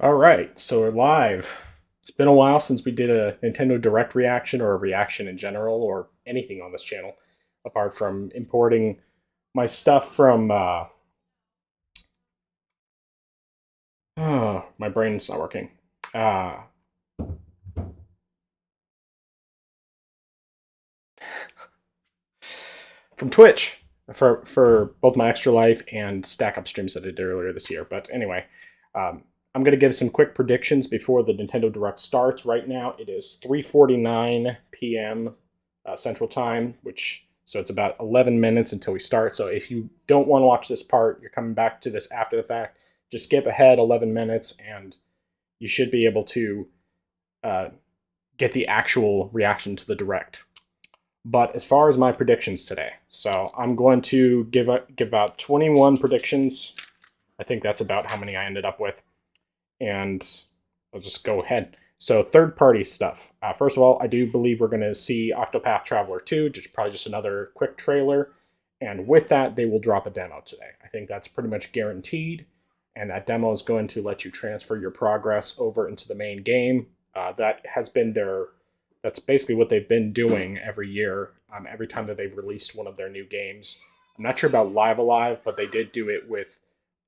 All right, so we're live. It's been a while since we did a Nintendo Direct reaction or a reaction in general or anything on this channel, apart from importing my stuff from. Oh, my brain's not working. Uh, from Twitch for both my Extra Life and Stack Up streams that I did earlier this year. But anyway, I'm going to give some quick predictions before the Nintendo Direct starts. Right now, it is 3:49 p.m. Central Time, which so it's about 11 minutes until we start. So if you don't want to watch this part, you're coming back to this after the fact. Just skip ahead 11 minutes, and you should be able to uh, get the actual reaction to the Direct. But as far as my predictions today, so I'm going to give out 21 predictions. I think that's about how many I ended up with, and I'll just go ahead. So third party stuff. First of all, I do believe we're going to see Octopath Traveler 2, probably just another quick trailer. And with that, they will drop a demo today. I think that's pretty much guaranteed. And that demo is going to let you transfer your progress over into the main game. That has been that's basically what they've been doing every year, every time that they've released one of their new games. I'm not sure about Live Alive, but they did do it with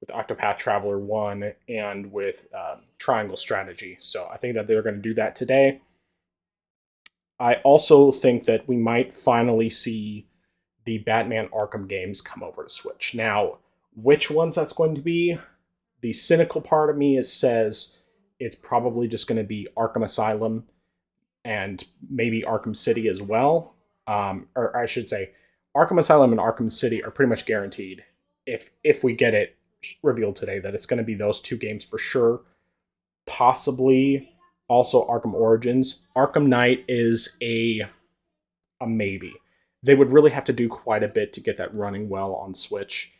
Octopath Traveler 1 and with Triangle Strategy. So I think that they're going to do that today. I also think that we might finally see the Batman Arkham games come over to Switch. Now, which ones that's going to be, the cynical part of me says it's probably just going to be Arkham Asylum and maybe Arkham City as well. Or I should say, Arkham Asylum and Arkham City are pretty much guaranteed if we get it revealed today that it's going to be those two games for sure. Possibly also Arkham Origins. Arkham Knight is a maybe. They would really have to do quite a bit to get that running well on Switch.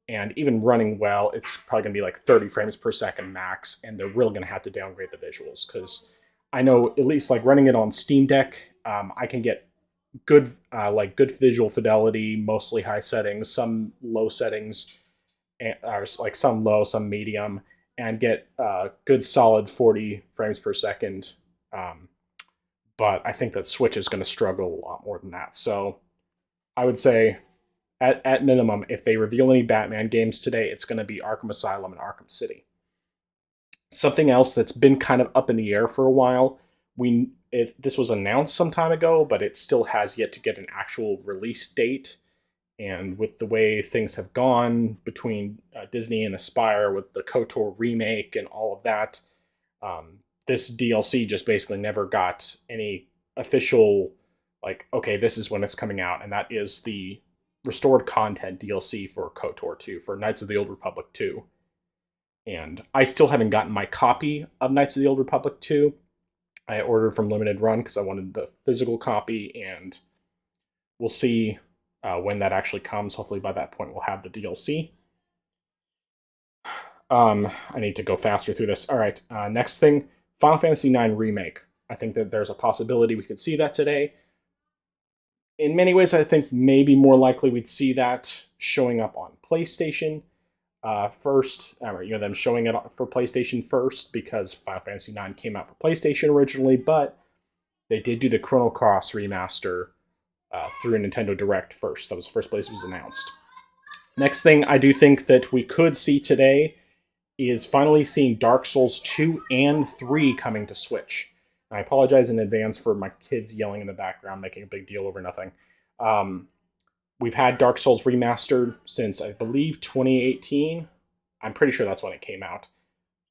And even running well, it's probably going to be like 30 frames per second max, and they're really going to have to downgrade the visuals because I know at least like running it on Steam Deck, I can get good visual fidelity, mostly high settings, some low settings, or like some low, some medium, and get good solid 40 frames per second. Um, but I think that Switch is going to struggle a lot more than that. So I would say, at minimum, if they reveal any Batman games today, it's going to be Arkham Asylum and Arkham City. Something else that's been kind of up in the air for a while. This was announced some time ago, but it still has yet to get an actual release date. And with the way things have gone between Disney and Aspyr with the KOTOR remake and all of that, this DLC just basically never got any official, like, okay, this is when it's coming out, and that is the restored content DLC for KOTOR 2, for Knights of the Old Republic 2. And I still haven't gotten my copy of Knights of the Old Republic 2. I ordered from Limited Run because I wanted the physical copy, and we'll see when that actually comes. Hopefully, by that point, we'll have the DLC. I need to go faster through this. All right, next thing, Final Fantasy IX Remake. I think that there's a possibility we could see that today. In many ways, I think maybe more likely we'd see that showing up on PlayStation first. Them showing it for PlayStation first because Final Fantasy IX came out for PlayStation originally, but they did do the Chrono Cross remaster through a Nintendo Direct first. That was the first place it was announced. Next thing I do think that we could see today is finally seeing Dark Souls 2 and 3 coming to Switch. I apologize in advance for my kids yelling in the background, making a big deal over nothing. Um, we've had Dark Souls remastered since, I believe, 2018. I'm pretty sure that's when it came out.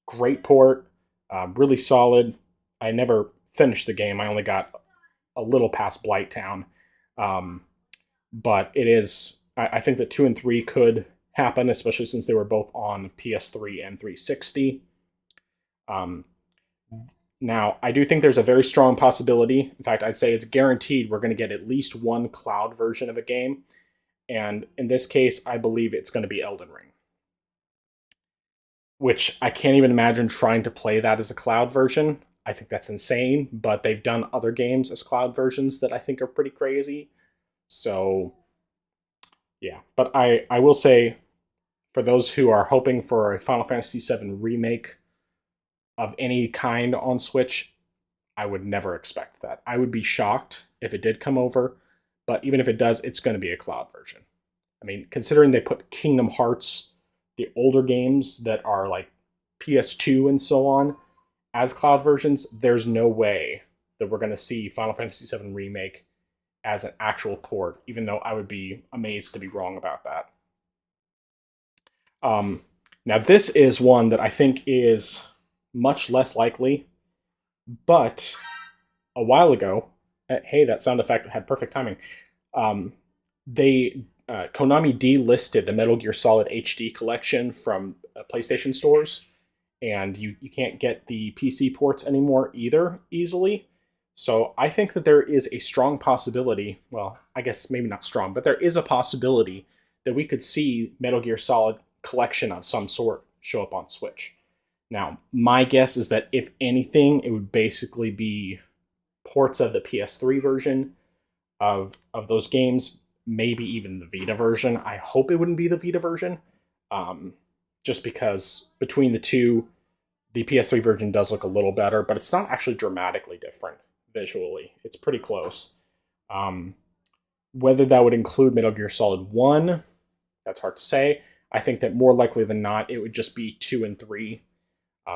Great port, really solid. I never finished the game. I only got a little past Blighttown. Um, but it is, I think that 2 and 3 could happen, especially since they were both on PS3 and 360. Um, Now, I do think there's a very strong possibility. In fact, I'd say it's guaranteed we're going to get at least one cloud version of a game. And in this case, I believe it's going to be Elden Ring, which I can't even imagine trying to play that as a cloud version. I think that's insane, but they've done other games as cloud versions that I think are pretty crazy. So, yeah. But I will say for those who are hoping for a Final Fantasy VII remake of any kind on Switch, I would never expect that. I would be shocked if it did come over, but even if it does, it's going to be a cloud version. I mean, considering they put Kingdom Hearts, the older games that are like PS2 and so on, as cloud versions, there's no way that we're going to see Final Fantasy VII Remake as an actual port, even though I would be amazed to be wrong about that. Now, this is one that I think is much less likely, but a while ago, hey, that sound effect had perfect timing. They Konami delisted the Metal Gear Solid HD collection from PlayStation stores, and you can't get the PC ports anymore either easily. So I think that there is a strong possibility, well, I guess maybe not strong, but there is a possibility that we could see Metal Gear Solid collection of some sort show up on Switch. Now, my guess is that if anything, it would basically be ports of the PS3 version of those games, maybe even the Vita version. I hope it wouldn't be the Vita version, just because between the two, the PS3 version does look a little better, but it's not actually dramatically different visually. It's pretty close. Whether that would include Metal Gear Solid 1, that's hard to say. I think that more likely than not, it would just be 2 and 3,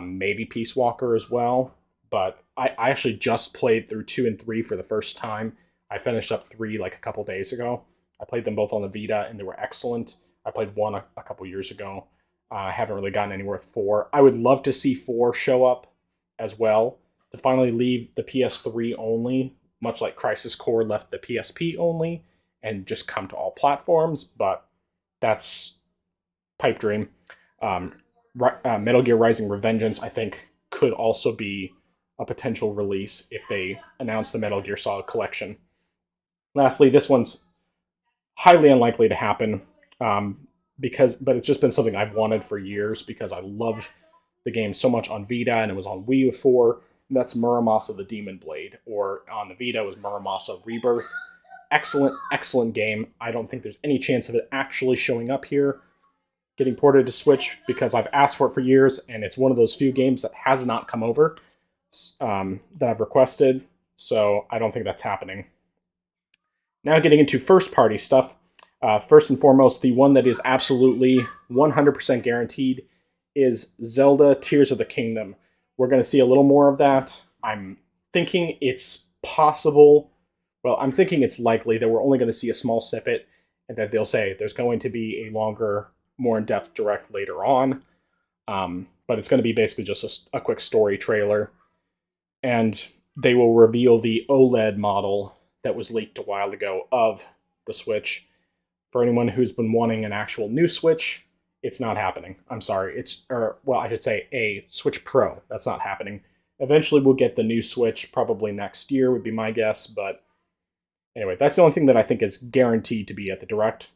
maybe Peace Walker as well. But I actually just played through 2 and 3 for the first time. I finished up 3 like a couple days ago. I played them both on the Vita, and they were excellent. I played 1 a couple years ago. I haven't really gotten anywhere with 4. I would love to see 4 show up as well, to finally leave the PS3 only, much like Crisis Core left the PSP only, and just come to all platforms, but that's pipe dream. Metal Gear Rising Revengeance, I think, could also be a potential release if they announce the Metal Gear Solid collection. Lastly, this one's highly unlikely to happen, but it's just been something I've wanted for years because I loved the game so much on Vita, and it was on Wii before. And that's Muramasa the Demon Blade, or on the Vita was Muramasa Rebirth. Excellent, excellent game. I don't think there's any chance of it actually showing up here, getting ported to Switch, because I've asked for it for years, and it's one of those few games that has not come over that I've requested, so I don't think that's happening. Now getting into first-party stuff. First and foremost, the one that is absolutely 100% guaranteed is Zelda Tears of the Kingdom. We're going to see a little more of that. I'm thinking it's possible. Well, I'm thinking it's likely that we're only going to see a small snippet, and that they'll say there's going to be a longer, more in-depth direct later on. But it's going to be basically just a quick story trailer. And they will reveal the OLED model that was leaked a while ago of the Switch. For anyone who's been wanting an actual new Switch, it's not happening. I'm sorry. I should say a Switch Pro. That's not happening. Eventually we'll get the new Switch, probably next year would be my guess, but anyway, that's the only thing that I think is guaranteed to be at the Direct.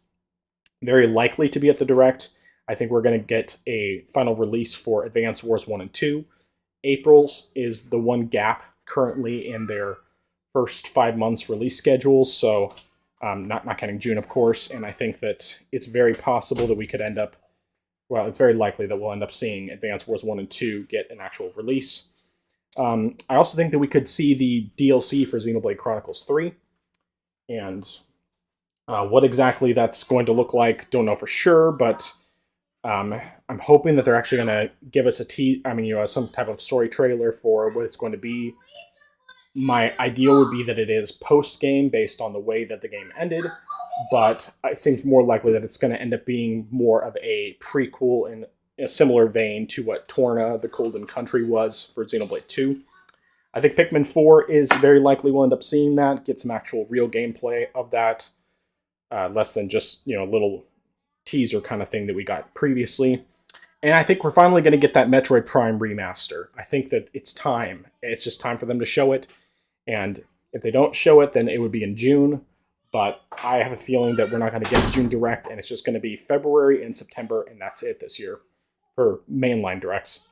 Very likely to be at the Direct. I think we're going to get a final release for Advance Wars 1 and 2. April's is the one gap currently in their first 5 months release schedules, so not counting June, of course, and I think that it's very possible that we could end up, well, it's very likely that we'll end up seeing Advance Wars 1 and 2 get an actual release. I also think that we could see the DLC for Xenoblade Chronicles 3, and what exactly that's going to look like, don't know for sure, but I'm hoping that they're actually going to give us some type of story trailer for what it's going to be. My ideal would be that it is post-game based on the way that the game ended, but it seems more likely that it's going to end up being more of a prequel in a similar vein to what Torna, the Golden Country was for Xenoblade 2. I think Pikmin 4 is very likely we'll end up seeing that, get some actual real gameplay of that, less than just, a little teaser kind of thing that we got previously. And I think we're finally going to get that Metroid Prime remaster. I think that it's time. It's just time for them to show it. And if they don't show it, then it would be in June. But I have a feeling that we're not going to get June Direct, and it's just going to be February and September, and that's it this year for mainline Directs.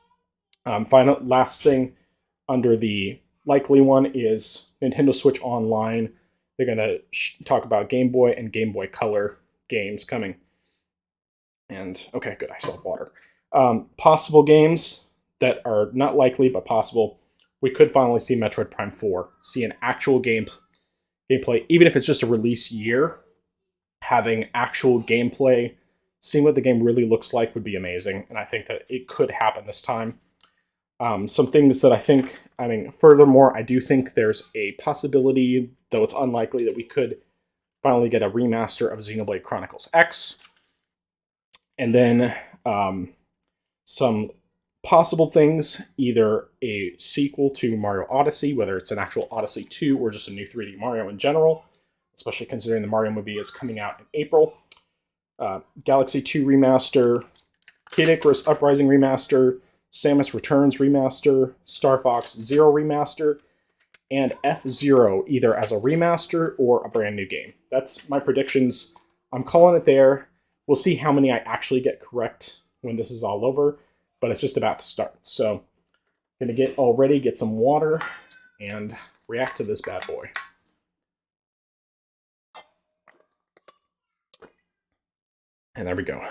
Last thing under the likely one is Nintendo Switch Online. They're going to talk about Game Boy and Game Boy Color games coming. And, okay, good, I still have water. Possible games that are not likely, but possible. We could finally see Metroid Prime 4, see an actual gameplay, even if it's just a release year, having actual gameplay, seeing what the game really looks like would be amazing, and I think that it could happen this time. Some things that furthermore, I do think there's a possibility, though it's unlikely, that we could finally get a remaster of Xenoblade Chronicles X. And then some possible things, either a sequel to Mario Odyssey, whether it's an actual Odyssey 2 or just a new 3D Mario in general, especially considering the Mario movie is coming out in April. Galaxy 2 Remaster, Kid Icarus Uprising Remaster, Samus Returns Remaster, Star Fox Zero Remaster, and F-Zero, either as a remaster or a brand new game. That's my predictions. I'm calling it there. We'll see how many I actually get correct when this is all over, but it's just about to start. So I'm going to get some water, and react to this bad boy. And there we go.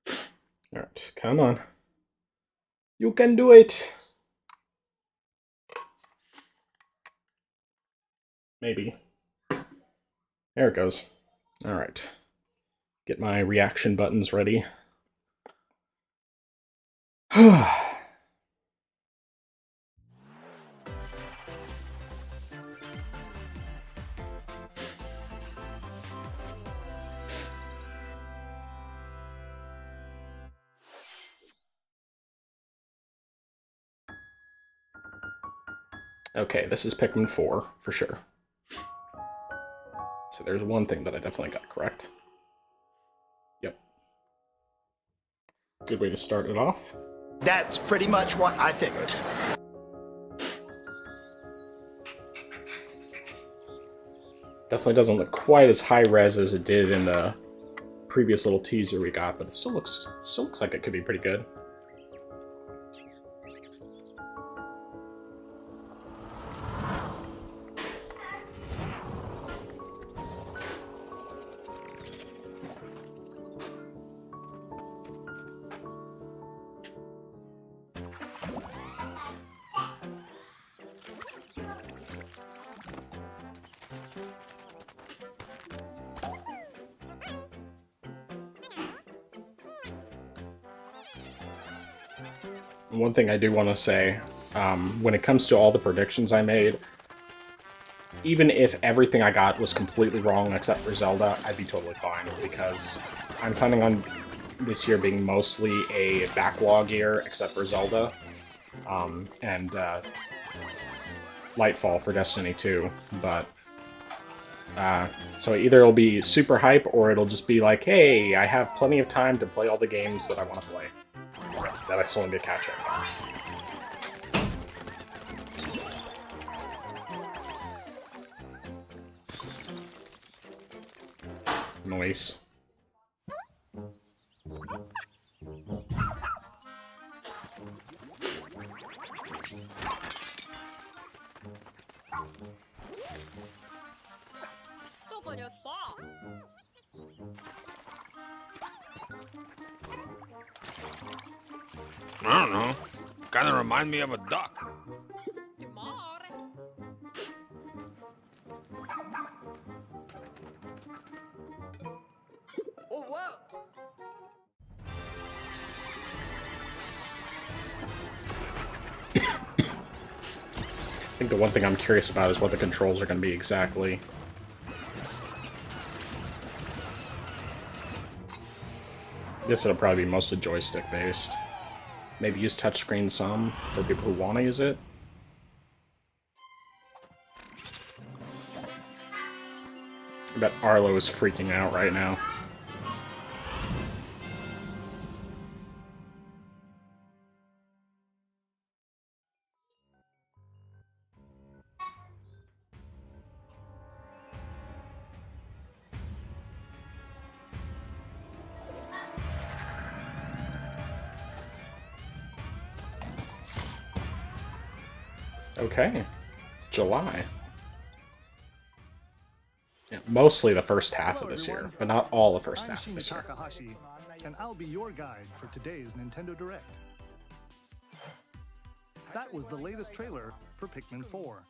All right, come on. You can do it. Maybe. There it goes. All right. Get my reaction buttons ready. Okay, this is Pikmin 4, for sure. So there's one thing that I definitely got correct. Yep. Good way to start it off. That's pretty much what I figured. Definitely doesn't look quite as high res as it did in the previous little teaser we got, but it still looks like it could be pretty good. One thing I do want to say, when it comes to all the predictions I made, even if everything I got was completely wrong except for Zelda, I'd be totally fine, because I'm planning on this year being mostly a backlog year except for Zelda, and Lightfall for Destiny 2, but so either it'll be super hype or it'll just be like, hey, I have plenty of time to play all the games that I want to play, that I still need to catch up on. Noise. I don't know. Kind of remind me of a duck. Oh, wow. I think the one thing I'm curious about is what the controls are going to be exactly. I guess it'll probably be mostly joystick based. Maybe use touchscreen some for people who want to use it. I bet Arlo is freaking out right now. Okay. July. Yeah, mostly the first half of this year, but not all the first half of this year. and I'll be your guide for today's Nintendo Direct. That was the latest trailer for Pikmin 4.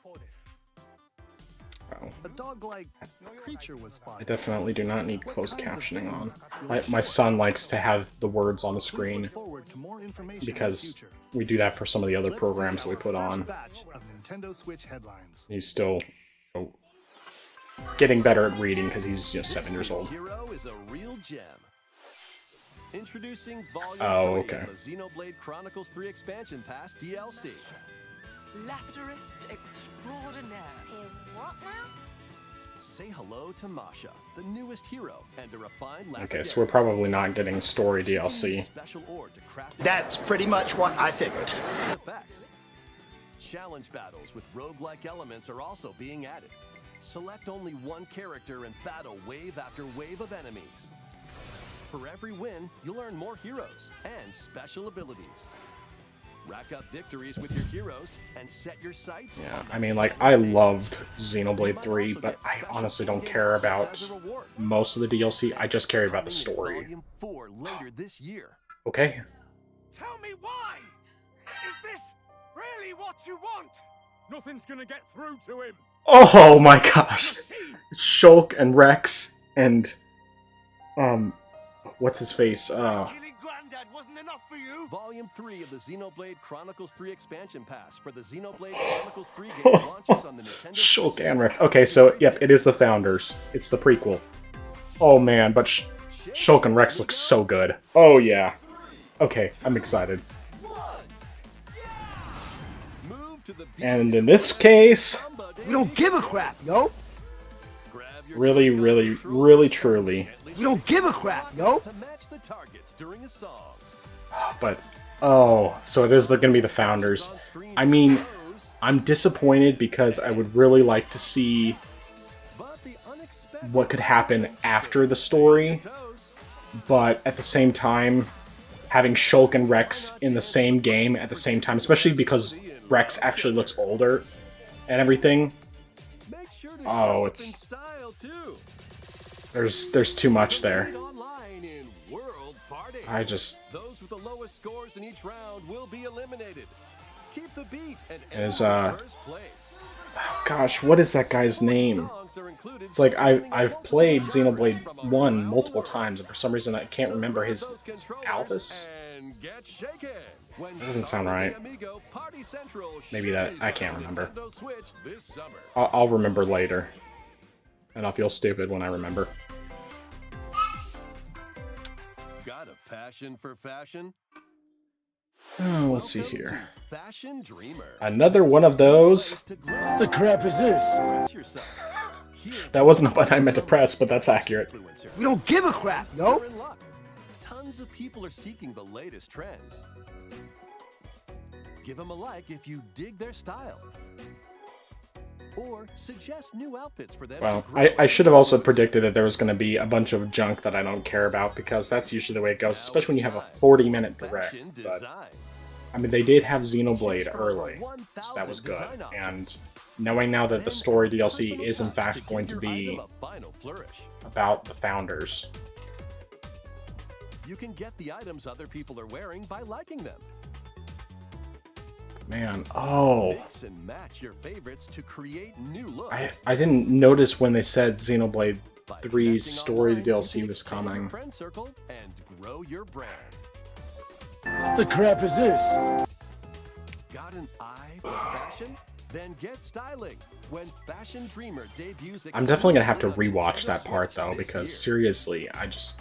Oh. A dog-like creature was I spotted. definitely do not need What closed kinds of captioning on. things will it My show son us? likes to have the words on the Please screen look forward to more information in the because future. we do that for some of the other Let's programs see that we our put first on. batch of Nintendo Switch headlines. He's still getting better at reading because he's just 7 years old. Hero is a real gem. Introducing Volume Oh, 3 okay. of the Xenoblade Chronicles 3 Expansion Pass DLC. Lapidurist extraordinaire. What now? Say hello to Masha, the newest hero, and a refined Okay, so we're probably not getting story DLC. DLC. Special ore to craft That's pretty much what I figured. effects. Challenge battles with roguelike elements are also being added. Select only one character and battle wave after wave of enemies. For every win, you'll earn more heroes and special abilities. Rack up victories with your heroes and set your sights. Yeah, on I the mean, like, final I stage. loved You Xenoblade might 3, also but get I special honestly don't in-game care items about as a reward. most of the DLC. I just care about the Coming in story. Volume 4 later this year. Okay? Tell me why! Is this really what you want? Nothing's gonna get through to him. Oh my gosh! Shulk and Rex and what's his face? Killing Grandad wasn't enough for you? Volume 3 of the Xenoblade Chronicles 3 Expansion Pass for the Xenoblade Chronicles 3 game launches on the Nintendo Shulk Switch and system Rex. Okay, so yep, it is the Founders. It's the prequel. Oh man, but Shulk and Rex look so good. Oh yeah. Okay, I'm excited. Move to the beat And in this case, Samba We don't give a crap, yo. Grab your really, Joy-Con really, controller really, and truly. gently We don't give a crap, yo. to match the targets during a song. But oh, so it is going to be the Founders. I mean, I'm disappointed because I would really like to see But the unexpected what could happen after the story. toes. But at the same time, having Shulk and Rex in the same game at the same time, especially because Rex actually looks older and everything, Make sure to Oh, show up it's- in style too. there's too much there. Compete online in World Party. Those with the lowest scores in each round will be eliminated. Keep the beat and Is, end in first place. Gosh, what is that guy's name? Songs are included It's like spanning I've multiple played genres Xenoblade from 1 around multiple the world. times, and for some reason I can't So remember grab his those controllers Alphys. and get shaken when Doesn't sound Sonic right. the Amigo Party Central Maybe that- shows I up can't on remember. Nintendo Switch this summer. I'll remember later. And I'll feel stupid when I remember. Got a passion for fashion? Oh, let's see Welcome here. to Fashion Dreamer. Another one of those. What the crap is this? That wasn't the button I meant to press, but that's accurate. We don't give a crap, yo. You're in luck. Tons of people are seeking the latest trends. Give them a like if you dig their style. Or suggest new outfits for them Well, to grow I should have also predicted that there was going to be a bunch of junk that I don't care about, because that's usually the way it goes, especially when you have a 40-minute direct. Fashion But, design. I mean, they did have Xenoblade early, so that was good. And knowing now that the story DLC is in fact going to be about the Founders. You can get the items other people are wearing by liking them. Man, oh. Mix and match your favorites to create new looks. I didn't notice when they said Xenoblade By 3's connecting story online, you DLC can was expand your coming. friend circle and grow your brand. The crap is this? Got an eye for fashion? Then get styling. When Fashion Dreamer debuts I'm definitely gonna have to exclusively on rewatch Nintendo that part Switch though, this because year. seriously, I just...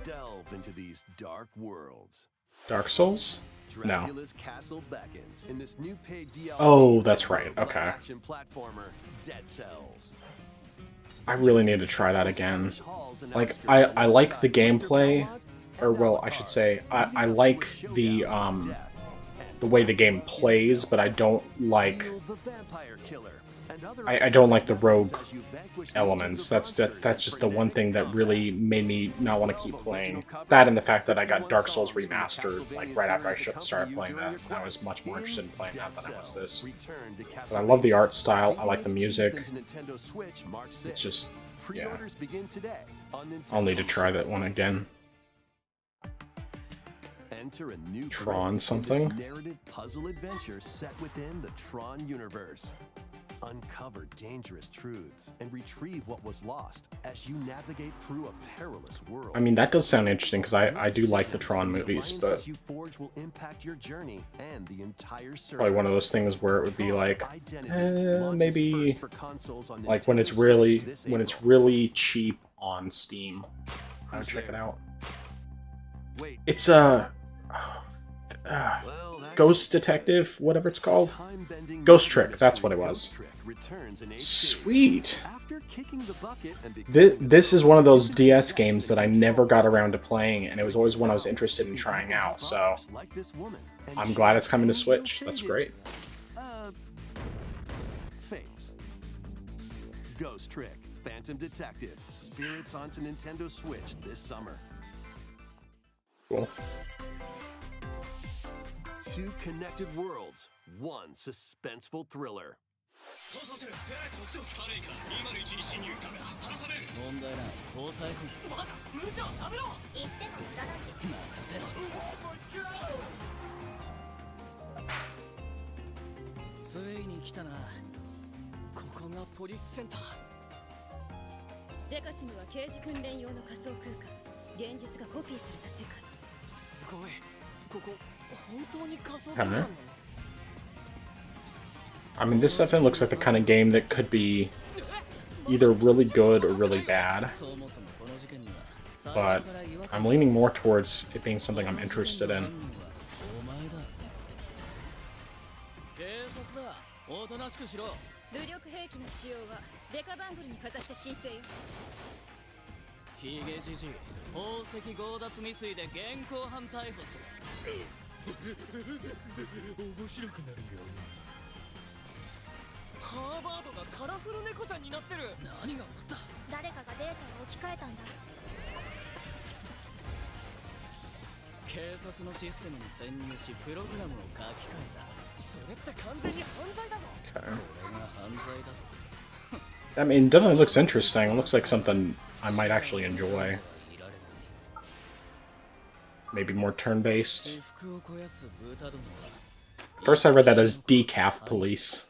Delve into these dark worlds. Dark Souls? No. Dracula's Castle beckons in this new paid DLC. Oh, that's right, from okay. Action platformer Dead Cells. I really need to try that again. Like, I like the gameplay, or well, I should say, I like the way the game plays, but I don't like and other I don't like the rogue as you vanquish elements. legions of That's just the monsters one in thing that frenetic really made me not want to keep playing. That and the fact that I got Dark Souls remastered like right after I started playing that. I was much more interested in playing that than I was this. But I love the art style. I like the music. It's just, yeah. Pre-orders begin today on Nintendo I'll need to try that one again. Enter a new Tron thrill in something? this narrative puzzle adventure set within the Tron universe. Uncover dangerous truths and retrieve what was lost as you navigate through a perilous world. I mean, that does sound interesting because I do like the Tron movies, but you forge will impact your journey and the entire probably one of those things where it would be like, Identity maybe launches first for consoles on like when Nintendo it's really Switch this when it's April. really cheap on Steam. I would Who's check it there? out. Wait, It's well, that Ghost Detective, whatever it's called. time-bending Ghost murder Trick, that's what it mystery was. Ghost Trick returns in HD. Sweet. After kicking the bucket and This is one of those DS games that I never got around to playing, and it was always one I was interested in trying out, so like this woman, and I'm glad it's coming to she Switch. That's intended, great. Fates. Ghost Trick, Phantom Detective, Spirits onto Nintendo Switch this summer. Cool. Two connected worlds, one suspenseful thriller. 問題ない搭載ついに来たなここがポリスセンターデカシムは刑事訓練用の仮想空間現実がコピーされた世界すごいここ本当に仮想 I 空 don't 間な know. の I mean, this definitely looks like the kind of game that could be either really good or really bad, そもそもこの事件には but I'm leaning more towards it being something I'm interested in. お前だ警察だおとなしくしろ武力兵器の使用はデカバングルにかざして申請よヒゲじじい宝石強奪未遂で現行犯逮捕する面白くなるよハーバードがカラフル猫ちゃんになってる何が起こった誰かがデータを置き換えたんだ警察のシステムに潜入しプログラムを書き換えたそれって完全に犯罪だぞ Okay. これが犯罪だと I mean, it definitely looks interesting. It looks like something I might actually enjoy. 見られない Maybe more turn-based. 私服を肥やすブータどもは First I read that as decaf police.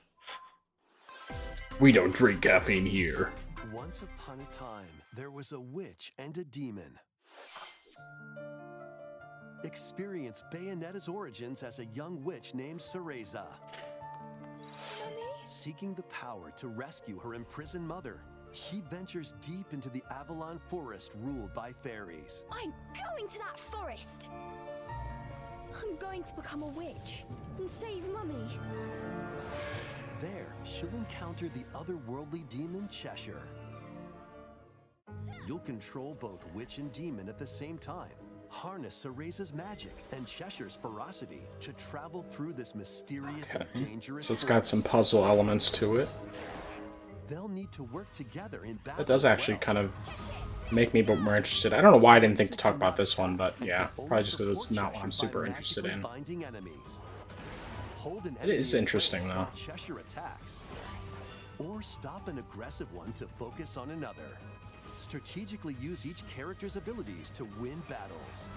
We don't drink caffeine here. Once upon a time, there was a witch and a demon. Experience Bayonetta's origins as a young witch named Cereza. Seeking the power to rescue her imprisoned mother, she ventures deep into the Avalon Forest ruled by fairies. I'm going to that forest I'm going to become a witch and save Mummy There, she'll encounter the otherworldly demon Cheshire. You'll control both witch and demon at the same time. Harness Cereza's magic and Cheshire's ferocity to travel through this mysterious and dangerous So it's got some puzzle elements to it. They'll need to work together in battle. That does as actually well. kind of make me a bit more interested. I don't know why I didn't think to talk about this one, but yeah, probably just because it's not what I'm super interested in. It is interesting, though. Cheshire attacks, or stop an aggressive one to focus on another. Strategically use each character's abilities to win battles.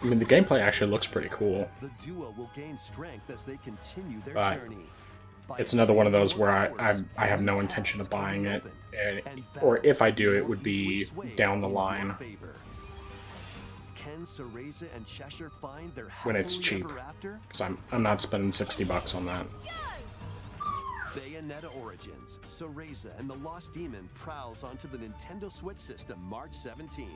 I mean, the gameplay actually looks pretty cool. The duo will gain strength as they continue their But journey. By It's another one of those attaining where more I powers, have no the intention of paths can be buying it, opened, and or if I battles do, can it more would be easily sway down the in your line. favor. Can Cereza and Cheshire find their When it's happily cheap. ever after? Because I'm not spending $60 on that. Bayonetta Origins, Cereza and the Lost Demon prowls onto the Nintendo Switch system March 17th.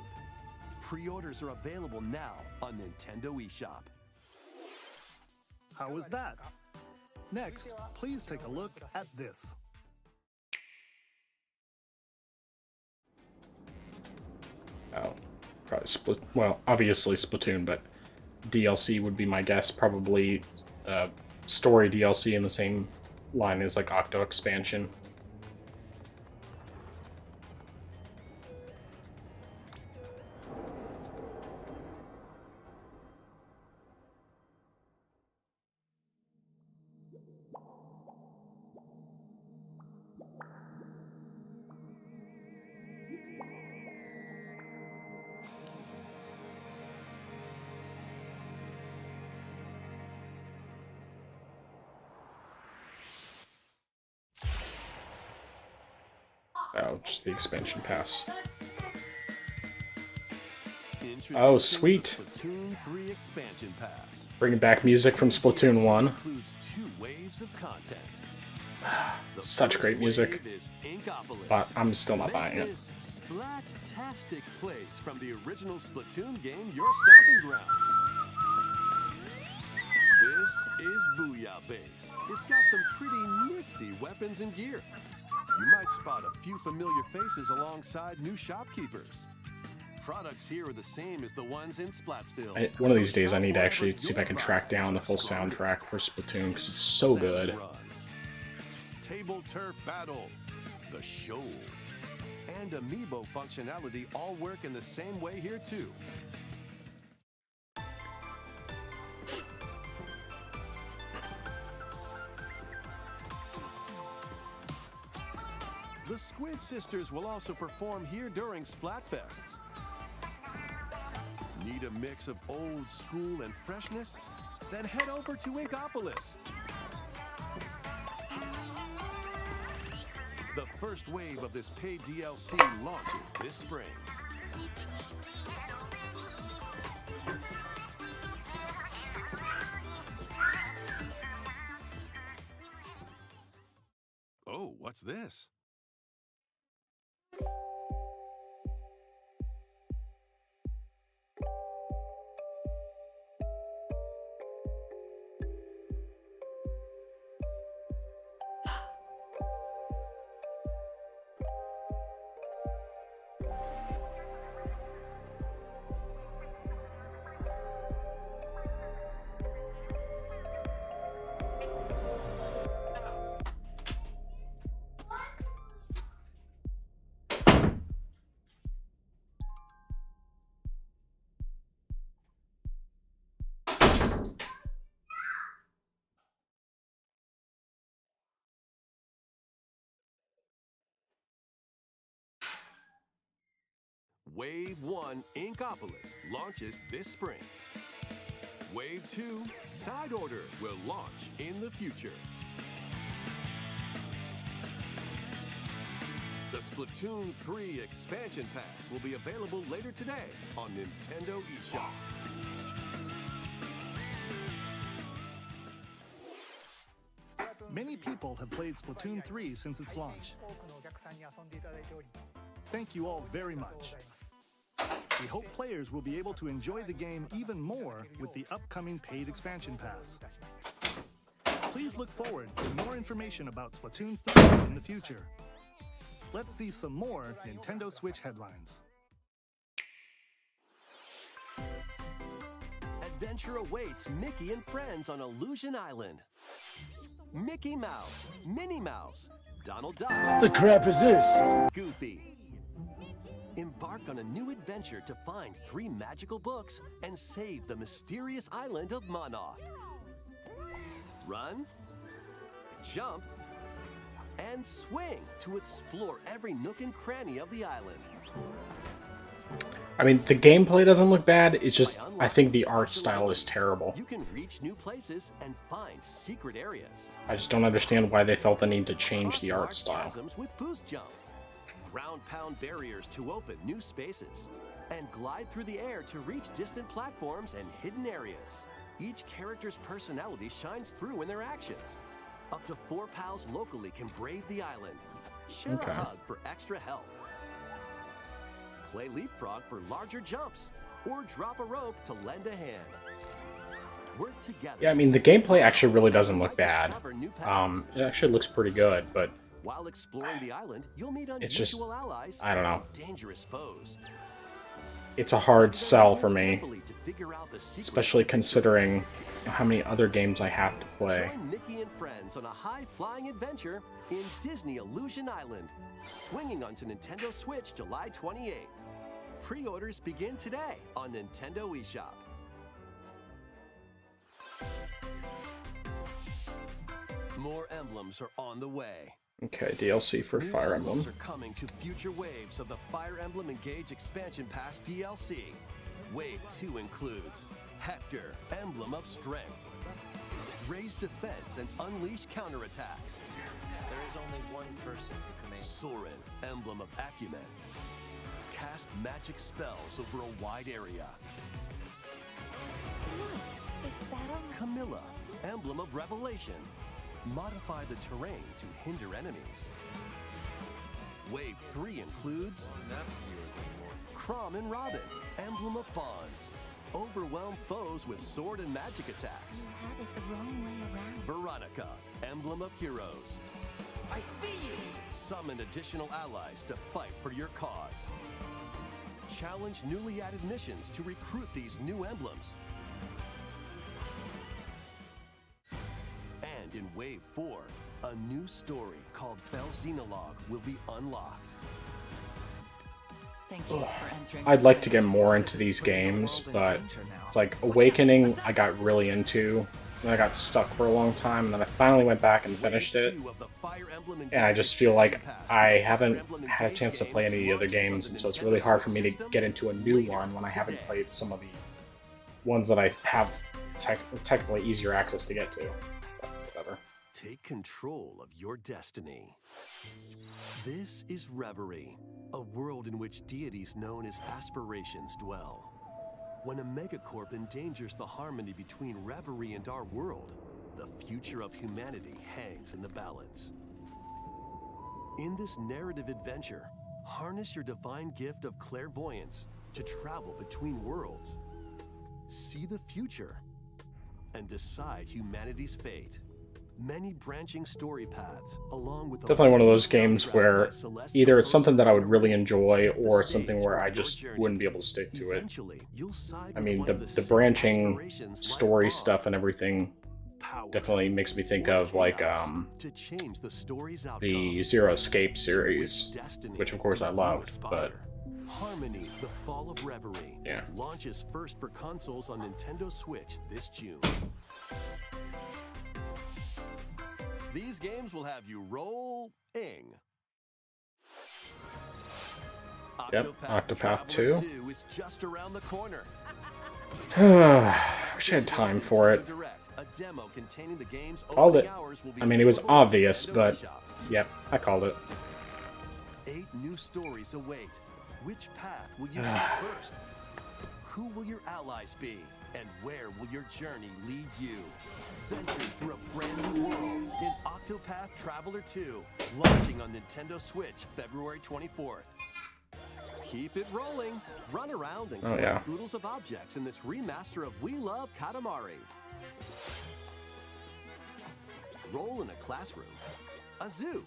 Pre-orders are available now on Nintendo eShop. How was that? Next, please take a look at this. Oh, probably well, obviously Splatoon, but DLC would be my guess. Probably story DLC in the same line is like Octo expansion. Oh, just the expansion pass. Oh, sweet. Splatoon 3 expansion pass. Bringing back music from Splatoon 1. Includes 2 waves of content. The Such first great music. wave is Inkopolis. But I'm still not Make buying it. this splat-tastic place from the original Splatoon game your stomping grounds. This is Booyah Base. It's got some pretty nifty weapons and gear. You might spot a few familiar faces alongside new shopkeepers. Products here are the same as the ones in Splatsville. One of these days I need to actually see if I can track down the full soundtrack for Splatoon, because it's so good. Table Turf Battle, the Shoal, and Amiibo functionality all work in the same way here too. The Squid Sisters will also perform here during Splatfests. Need a mix of old school and freshness? Then head over to Inkopolis. The first wave of this paid DLC launches this spring. Oh, what's this? Wave 1 Inkopolis launches this spring. Wave 2 Side Order will launch in the future. The Splatoon 3 expansion pass will be available later today on Nintendo eShop. Many people have played Splatoon 3 since its launch. Thank you all very much. We hope players will be able to enjoy the game even more with the upcoming paid expansion pass. Please look forward to more information about Splatoon 3 in the future. Let's see some more Nintendo Switch headlines. Adventure awaits Mickey and friends on Illusion Island. Mickey Mouse, Minnie Mouse, Donald Duck. The crap is this? Goofy. Embark on a new adventure to find 3 magical books and save the mysterious island of Monoth. Run, jump, and swing to explore every nook and cranny of the island. I mean, the gameplay doesn't look bad, it's just, I think the art style is terrible. You can reach new places and find secret areas. I just don't understand why they felt the need to change the art Cross style. chasms with boost jump. Ground-pound barriers to open new spaces. And glide through the air to reach distant platforms and hidden areas. Each character's personality shines through in their actions. Up to 4 pals locally can brave the island. Share Okay. a hug for extra health. Play leapfrog for larger jumps. Or drop a rope to lend a hand. Work together. Yeah, I mean, the gameplay actually really doesn't look bad. It actually looks pretty good, but While exploring the island, you'll meet It's just- unusual allies I don't know. and dangerous foes. it's a hard Study the sell for rules me, carefully to figure out the secrets especially to victory. considering how many other games I have to play. Join Mickey and friends on a high-flying adventure in Disney Illusion Island, swinging onto Nintendo Switch July 28th. Pre-orders begin today on Nintendo eShop. More emblems are on the way. Okay, DLC for New Fire emblems Emblem. are coming to future waves of the Fire Emblem Engage Expansion Pass DLC. Wave 2 includes Hector, Emblem of Strength, Raise Defense and Unleash Counterattacks, There is only one person who commands. Soren, Emblem of Acumen, Cast magic spells over a wide area, What? Is battle? Camilla, Emblem of Revelation, modify the terrain to hinder enemies. Wave 3 includes Chrom and Robin, Emblem of Bonds, overwhelm foes with sword and magic attacks. You have it the wrong way around. Veronica, Emblem of Heroes, I see you! summon additional allies to fight for your cause. Challenge newly added missions to recruit these new emblems. And in Wave 4, a new story called Bell Xenologue will be unlocked. Thank you for answering. I'd like to get more into these games, but it's like Awakening I got really into, and I got stuck for a long time, and then I finally went back and finished it. And I just feel like I haven't had a chance to play any of the other games, and so it's really hard for me to get into a new one when I haven't played some of the ones that I have technically easier access to get to. But whatever. Take control of your destiny. This is Reverie, a world in which deities known as aspirations dwell. When a megacorp endangers the harmony between Reverie and our world, the future of humanity hangs in the balance. In this narrative adventure, harness your divine gift of clairvoyance to travel between worlds. See the future and decide humanity's fate. Many branching story paths, along with Definitely one of those games where either it's something that I would really enjoy, or it's something where I just wouldn't be able to stick to it. I mean, the branching story stuff and everything definitely makes me think of like the Zero Escape series, which of course I loved, but Harmony: The Fall of Reverie yeah. launches first for consoles on Nintendo Switch this June. These games will have you rolling. Yep, Octopath 2. 2 is just around the corner. Wish I had time for it. A demo containing the game's Called it. opening hours will be I mean, it was available on obvious, Nintendo but eShop. yep, I called it. 8 new stories await. Which path will you take first? Who will your allies be? And where will your journey lead you? Venture through a brand new world in Octopath Traveler 2, launching on Nintendo Switch February 24th. Keep it rolling. Run around and collect oodles of objects in this remaster of We Love Katamari. Roll in a classroom, a zoo,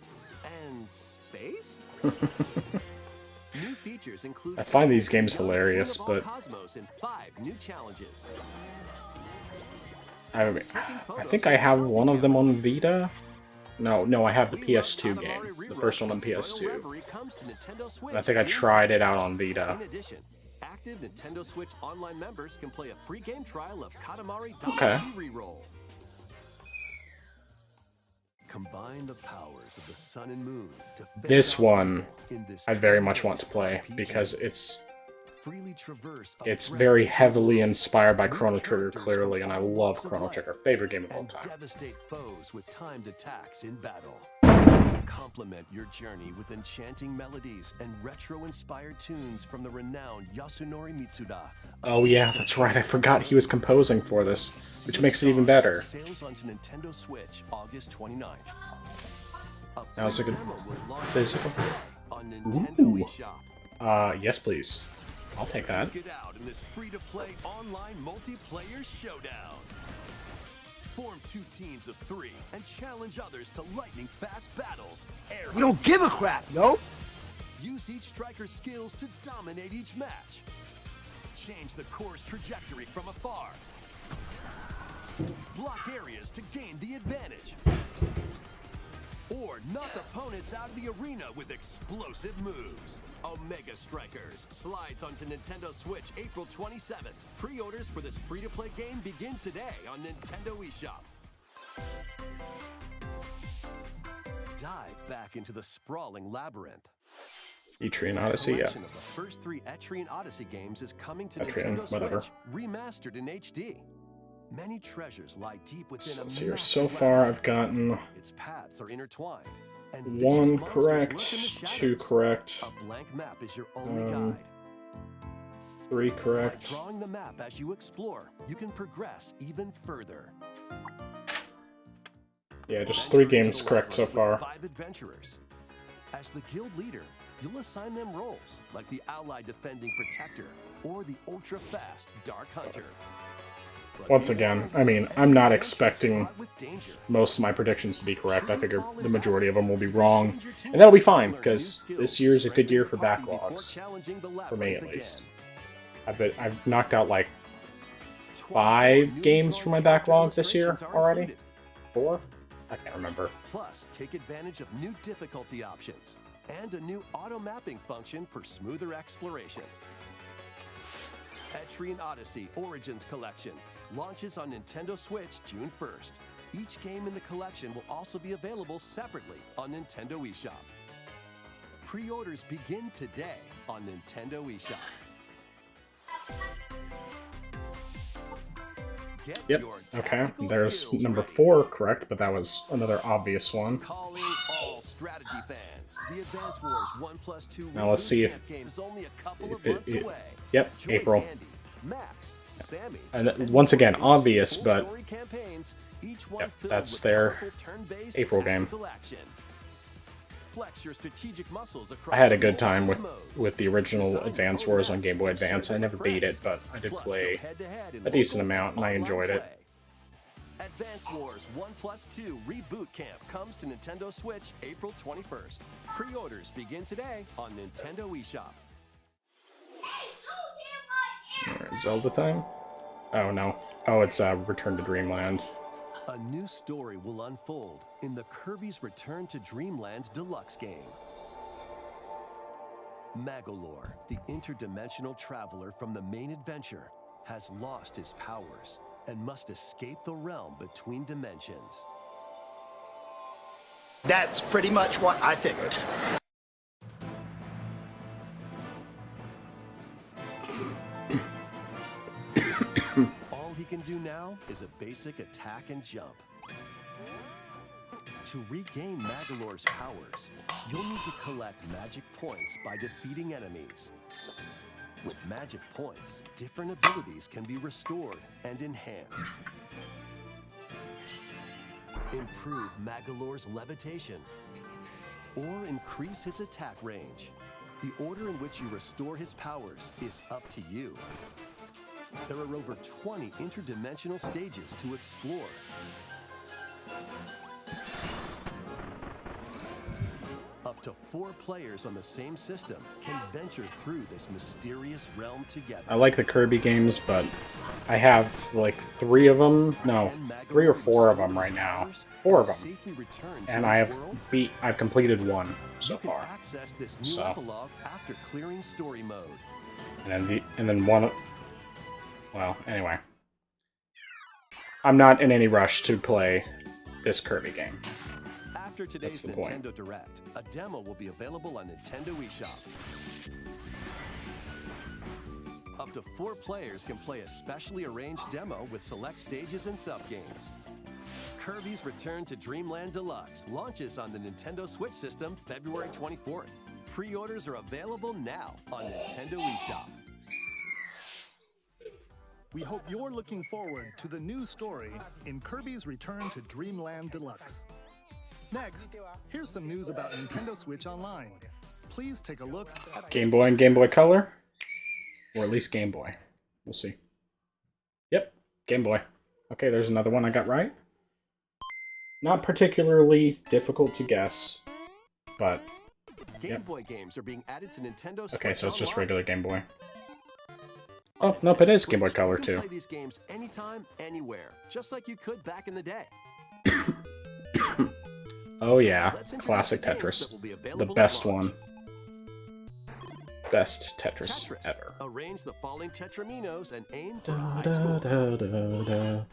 and space? New features include I find these games hilarious, but Cosmos and 5 new challenges. I think I have one of them on Vita. No, I have the PS2 game, the first one on PS2. And I think I tried it out on Vita. In addition, active Nintendo Switch Online members can play a free game trial of Katamari Okay. Damacy Reroll. Combine the powers of the sun and moon to This one in this I very much want to play because freely traverse a it's very heavily breathtaking inspired by new Chrono Trigger, characters clearly, from and I all love walks of Chrono life Trigger. Favorite game of all and time. devastate foes with timed attacks in battle. Complement your journey with enchanting melodies and retro-inspired tunes from the renowned Yasunori Mitsuda. Oh yeah, that's right, I forgot he was composing for this, which makes it even better. Sales onto Nintendo Switch August 29th. Now it's like a Demo will launch physical. today on Nintendo Ooh. eShop. Yes please. I'll take that. Check it out in this free-to-play online multiplayer showdown. Form 2 teams of 3 and challenge others to lightning-fast battles. We don't give a crap, yo! Use each striker's skills to dominate each match. Change the course trajectory from afar. Block areas to gain the advantage. Or knock opponents out of the arena with explosive moves. Omega Strikers slides onto Nintendo Switch April 27th. Pre-orders for this free-to-play game begin today on Nintendo eShop. Dive back into the sprawling labyrinth. Etrian The Odyssey, yeah. collection of the first 3 Etrian Odyssey games is coming to Etrian, Nintendo whatever. Switch, remastered in HD. Many treasures lie deep within So a let's see here. massive So far, labyrinth. I've gotten Its paths are intertwined. And 1 vicious monsters correct, lurk in the 2 shadows. correct, A blank map is your only Um, guide. 3 By correct. drawing the map as you explore, you can progress even further. Yeah, just Venture 3 into games the correct so labyrinth far. with 5 adventurers. As the guild leader, you'll assign them roles like the allied defending protector or the ultra-fast dark hunter. But Once in again, all, I mean, every I'm not adventure is expecting fraught with danger. most of my predictions to be correct. I figure Truly the majority of them will be you can wrong. change your team And that'll be and fine, learn new because skills this to year's a good strengthen year your for party before backlogs. challenging the For me, labyrinth at least. again. I've knocked out like 24 5 newly games drawn from my character backlog this year illustrations are already. included. 4? I can't remember. Plus, take advantage of new difficulty options and a new auto-mapping function for smoother exploration. Etrian Odyssey Origins Collection launches on Nintendo Switch June 1st. Each game in the collection will also be available separately on Nintendo eShop. Pre-orders begin today on Nintendo eShop. Get Yep. your Okay. tactical There's skills number ready. 4 correct, but that was another obvious one. Calling all strategy fans. The Advance Wars 1+2 Now let's see if- game is only a couple if of it- months it- away. Yep, Join April. Andy, Max, Sammy, And once again, more obvious, full but story campaigns, each one Yep, filled that's with their powerful turn-based April game. tactical action. Flex your strategic muscles across I had a good time multiple modes. with the original Design Advance your own Wars on maps Game Boy and share Advance. I them never with beat friends. it, but I did Plus, play go head-to-head in a decent local amount, and I online enjoyed it. play. Advance Wars 1+2 Reboot Camp comes to Nintendo Switch April 21st. Pre-orders begin today on Nintendo eShop. Alright, Zelda time? Oh no. Oh, it's Return to Dreamland. A new story will unfold in the Kirby's Return to Dreamland Deluxe game. Magolor, the interdimensional traveler from the main adventure, has lost his powers and must escape the realm between dimensions. That's pretty much what I figured. All he can do now is a basic attack and jump. To regain Magolor's powers, you'll need to collect magic points by defeating enemies. With magic points, different abilities can be restored and enhanced. Improve Magolor's levitation, or increase his attack range. The order in which you restore his powers is up to you. There are over 20 interdimensional stages to explore. Up to 4 players on the same system can venture through this mysterious realm together. I like the Kirby games, but I have like 3 of them. No, Can Magolor 3 or 4 of restore them his right now. powers 4 of and them. safely return to And his world? I've completed 1 so You can far. access this new So. epilogue after clearing story mode. And then one. Well, anyway, I'm not in any rush to play this Kirby game. After today's That's the point. Nintendo Direct, a demo will be available on Nintendo eShop. Up to 4 players can play a specially arranged demo with select stages and sub-games. Kirby's Return to Dreamland Deluxe launches on the Nintendo Switch system February 24th. Pre-orders are available now on Nintendo eShop. We hope you're looking forward to the new story in Kirby's Return to Dreamland Deluxe. Next, here's some news about Nintendo Switch Online. Please take a look at Game Boy and Game Boy Color, or at least Game Boy. We'll see. Yep, Game Boy. Okay, there's another one I got right. Not particularly difficult to guess, but Game Yep. Boy games are being added to Nintendo Switch okay, so it's just Online. regular Game Boy. Oh, nope, it is Game Boy Color, you too. can play these games anytime, anywhere, just like you could back in the day. Oh yeah, Let's introduce classic the games Tetris. that will be The available at best launch. one. Best Tetris Tetris. ever. Arrange the falling Tetraminos and aim for Da, high da, score. da, da, da.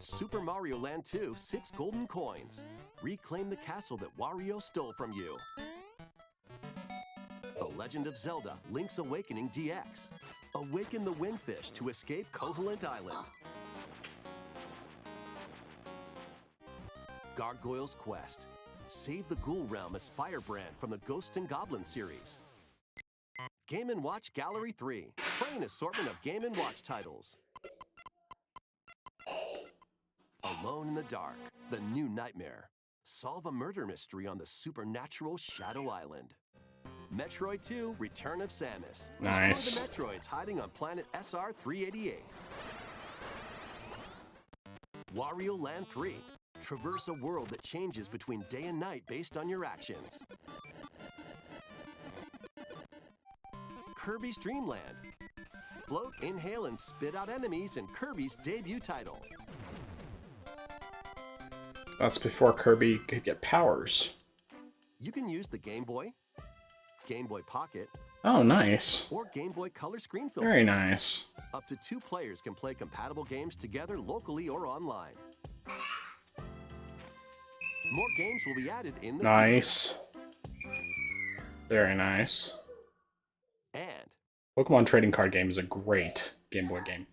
Super Mario Land 2, 6 golden coins. Reclaim the castle that Wario stole from you. The Legend of Zelda, Link's Awakening DX. Awaken the Windfish to escape Koholint Island. Gargoyle's Quest. Save the Ghoul Realm as Firebrand from the Ghosts and Goblins series. Game & Watch Gallery 3. Play an assortment of Game & Watch titles. Alone in the Dark, The New Nightmare. Solve a murder mystery on the supernatural Shadow Island. Metroid 2, Return of Samus. Nice. Destroy the Metroids hiding on planet SR-388. Wario Land 3. Traverse a world that changes between day and night based on your actions. Kirby's Dream Land. Float, inhale, and spit out enemies in Kirby's debut title. That's before Kirby could get powers. You can use the Game Boy, Game Boy Pocket, Oh, nice. or Game Boy Color screen filters. Very nice. Up to 2 players can play compatible games together locally or online. More games will be added in the Nice. Very nice. future. And Pokemon Trading Card Game is a great Game Boy game.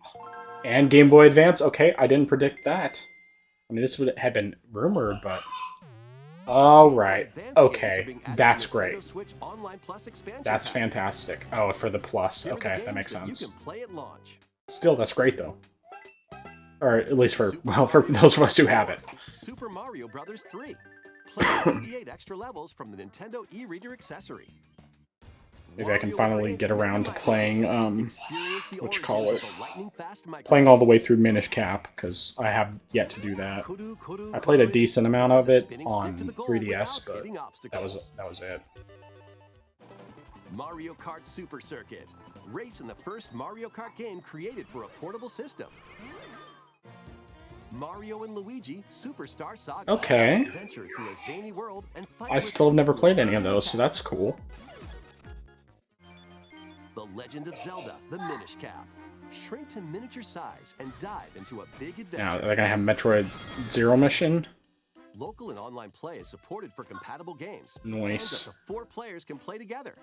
And Game Boy Advance. Okay, I didn't predict that. I mean, this would have been rumored, but... Alright. Advanced games are Okay, being added that's to Nintendo great. Switch Online Plus expansion That's pack. fantastic. Oh, for the Plus. Here are the Okay, that games makes that sense. You can play at launch. Still, that's great, though. Or at least for, well, for those of us who have it. Super Mario Bros. 3. Play 38 extra levels from the Nintendo e-reader accessory. Maybe I can Wario finally Land get around to Mega playing, Experience the what you origins call of it? the lightning-fast Micro- Playing all the way through Minish Cap, because I have yet to do that. Kudu, kudu, I played a kudu, decent amount put of the it spinning stick on to the goal 3DS, without but hitting that obstacles. was it. Mario Kart Super Circuit. Race in the first Mario Kart game created for a portable system. Mario and Luigi Superstar Saga. Okay. Adventure through a zany world and fight I with still have never played Samus any of those, so that's cool. The Legend of Zelda, the Minish Cap. Shrink to miniature size and dive into a big Now, adventure. they're gonna have Metroid Zero Mission. Local and online play is supported for compatible games. Nice. And up to 4 players can play together.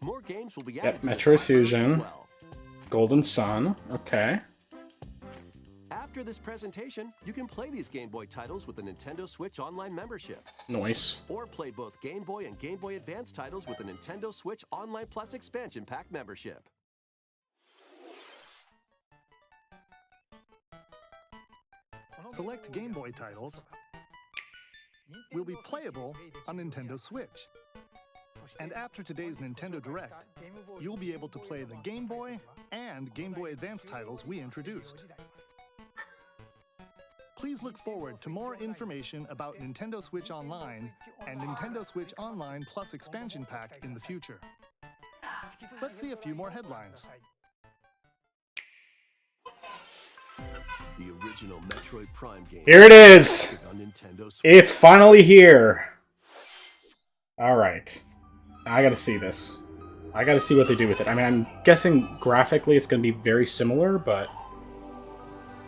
More games will be added to this Metroid library Fusion. as well. Golden Sun. Okay. After this presentation, you can play these Game Boy titles with the Nintendo Switch Online membership. Nice. Or play both Game Boy and Game Boy Advance titles with the Nintendo Switch Online Plus expansion pack membership. Select Game Boy titles will be playable on Nintendo Switch. And after today's Nintendo Direct, you'll be able to play the Game Boy and Game Boy Advance titles we introduced. Please look forward to more information about Nintendo Switch Online and Nintendo Switch Online Plus expansion pack in the future. Let's see a few more headlines. The original Metroid Prime game. Here it is. On Nintendo Switch. It's finally here. All right. I gotta see this. I gotta see what they do with it. I mean, I'm guessing graphically it's gonna be very similar, but...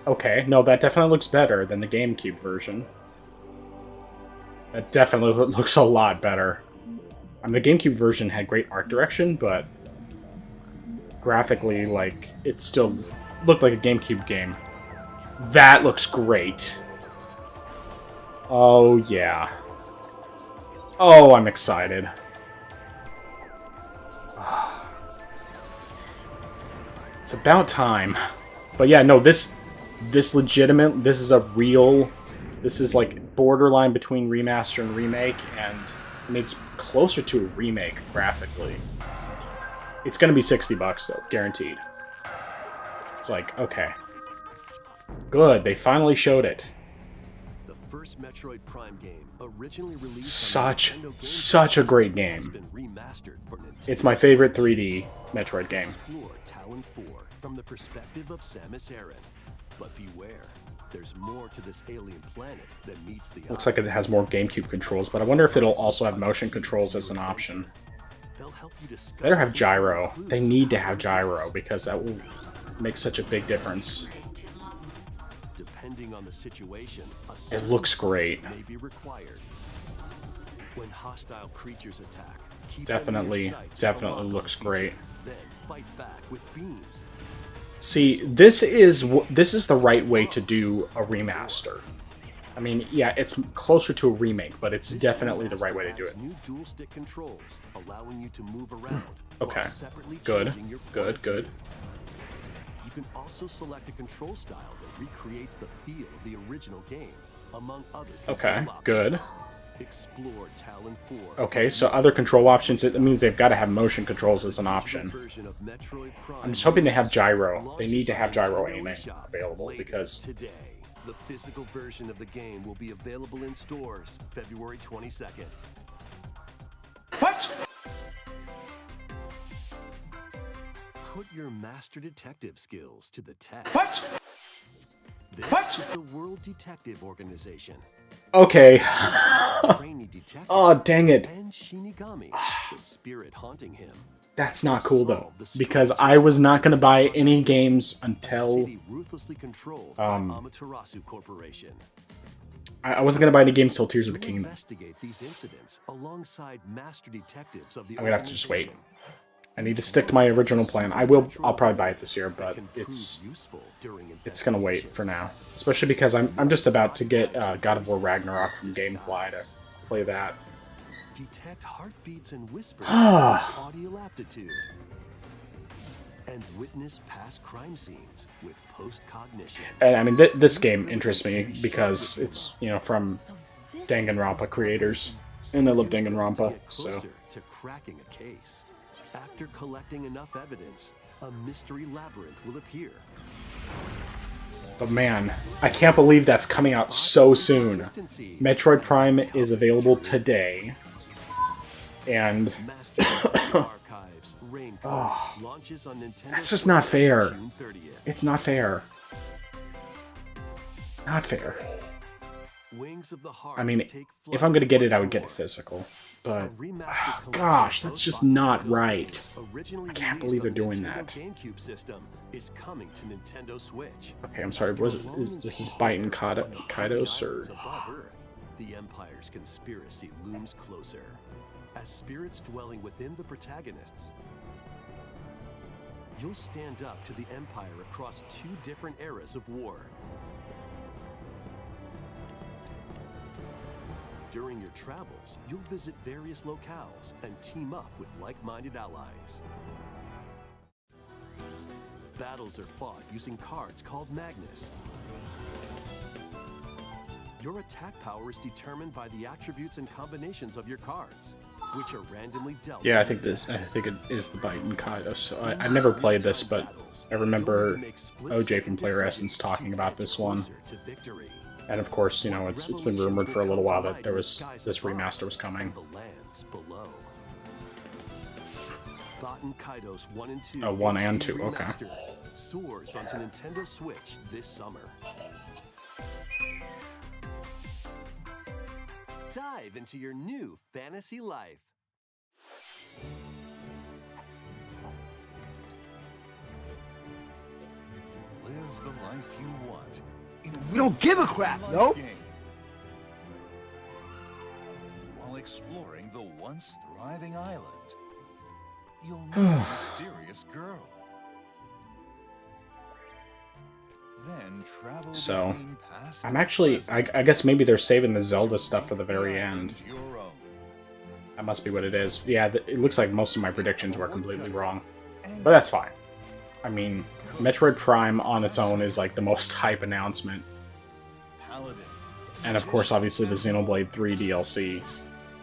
Okay, no, that definitely looks better than the GameCube version. That definitely looks a lot better. I mean, the GameCube version had great art direction, but... graphically, like, it still looked like a GameCube game. That looks great. Oh, yeah. Oh, I'm excited. It's about time. But yeah, no, this is like borderline between remaster and remake, and I mean, it's closer to a remake graphically. It's gonna be $60 though, guaranteed. It's like, okay. Good, they finally showed it. first Metroid Prime game, originally released on the Nintendo GameCube Such a great has game. been remastered for Nintendo. It's my favorite 3D Metroid game. Explore Talon 4 from the perspective of Samus Aran. But beware, there's more to this alien planet than meets the Looks eye. like it has more GameCube controls, but I wonder if it'll also have motion controls as an option. They'll help you discover Better have gyro. clues They need to have gyro because that will make such a big difference. Depending on the situation, a It looks great. may be required. When hostile creatures attack, keep them in Definitely, your sights with a definitely lock-on looks feature. great. Then fight back with beams. See, this is the right way to do a remaster. I mean, yeah, it's closer to a remake, but it's definitely the right way to do it. New dual stick controls, allowing you to move around. Okay, while separately good, changing your good, point of good. view. You can also select a control style that recreates the feel of the original game, among other Okay, control good. options. Explore Talon 4. Okay, so other control options, it means they've got to have motion controls as an option. Version of Metroid Prime I'm just hoping they have gyro. They launches need to on have gyro Nintendo aiming eShop available later because today, the physical version of the game will be available in stores February 22nd. What? Put your master detective skills to the test. What? This What? is the World Detective Organization. okay. Trainee detective Oh, dang it. and Shinigami, the spirit haunting him. That's not cool though, because I was not going to buy any games until City ruthlessly controlled by Amaterasu Corporation. I wasn't going to buy any games till Tears of the You'll Kingdom. investigate these incidents alongside master detectives of the I'm gonna have to just wait. organization. I need to stick to my original plan. I'll probably buy it this year, That but can prove it's useful during gonna wait investigations. for now. Especially because I'm just about to get God of War Ragnarok from GameFly to play that. Detect heartbeats and whispers Ah. with audio aptitude. And witness past crime scenes with post-cognition. And I mean, this game interests me because it's, you know, from Danganronpa creators, and I love Use them to Danganronpa, get so closer to cracking a case. After collecting enough evidence, a mystery labyrinth will appear. but man, I can't believe that's coming out so soon. Metroid Prime is available today, and Master Detective Archives Raincoat launches on Nintendo that's just not Switch fair. June 30th. It's not fair. Not fair. Wings of the Heart I mean, take if flight I'm gonna get it, once I would get more. it physical. A But remastered collection gosh, of that's those just Baki not Kaidos right. games, originally I can't released believe they're on the doing Nintendo that. GameCube system, is coming to Nintendo Switch. Okay, I'm sorry. Was it, this is Biting Kaidos or? Above Earth, the Empire's conspiracy looms closer. As spirits dwelling within the protagonists, you'll stand up to the Empire across two different eras of war. During your travels, you'll visit various locales and team up with like-minded allies. Battles are fought using cards called Magnus. Your attack power is determined by the attributes and combinations of your cards, which are randomly dealt. Yeah, I with think your this. deck. I think it is the Biting Kaidos. So I've never played this, but I remember OJ from Player Essence talking about this one. And of course, you know, it's been rumored for a little while that there was this remaster was coming. The lands below. Baten Kaidos 1 and 2. Oh, 1 and HD 2, okay. Remastered soars onto Nintendo Switch this summer. Dive into your new fantasy life. Live the life you want. We don't give a crap, no? While exploring the once thriving island, you'll meet a mysterious girl. Then travel So, between past I'm and actually. present I guess maybe they're saving the Zelda stuff for the very the end. island your own. That must be what it is. Yeah, it looks like most of my predictions were completely wrong, but that's fine. I mean, Metroid Prime on its own is like the most hype announcement, Paladin. and of course, obviously the Xenoblade 3 DLC.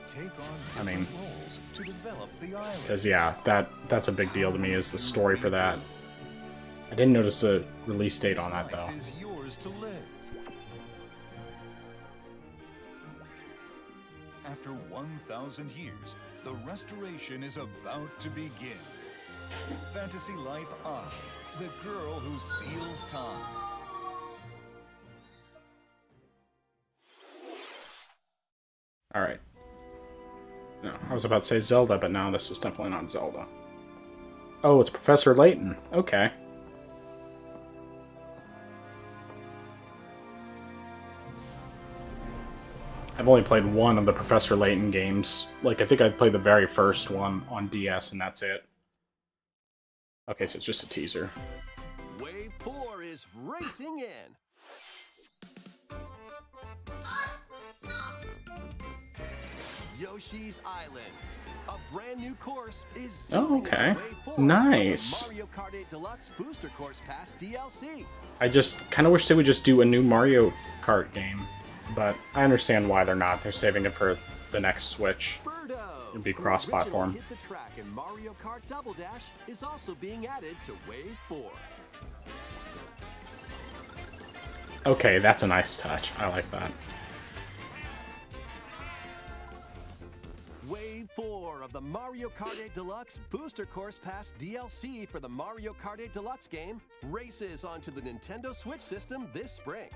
Take on I mean, different roles to develop the island. because yeah, that's a big deal to me. Is the story for that? I didn't notice the release date on that though. Life is yours to live. after 1,000 years, the restoration is about to begin. Fantasy Life Ai, the girl who steals time. Alright. No, I was about to say Zelda, but now this is definitely not Zelda. Oh, it's Professor Layton. Okay. I've only played one of the Professor Layton games. Like, I think I played the very first one on DS, and that's it. Okay, so it's just a teaser. Wave 4 is racing in. Yoshi's Island. A brand new course is Oh, okay. Wave 4 Nice. of the Mario Kart 8 Deluxe Booster Course Pass DLC. I just kind of wish they would just do a new Mario Kart game. But I understand why they're not. They're saving it for the next Switch. Birdo, It'd be who cross-platform. originally hit the track in Mario Kart Double Dash, is also being added to Wave 4. Okay, that's a nice touch. I like that. Wave 4 of the Mario Kart 8 Deluxe Booster Course Pass DLC for the Mario Kart 8 Deluxe game races onto the Nintendo Switch system this spring.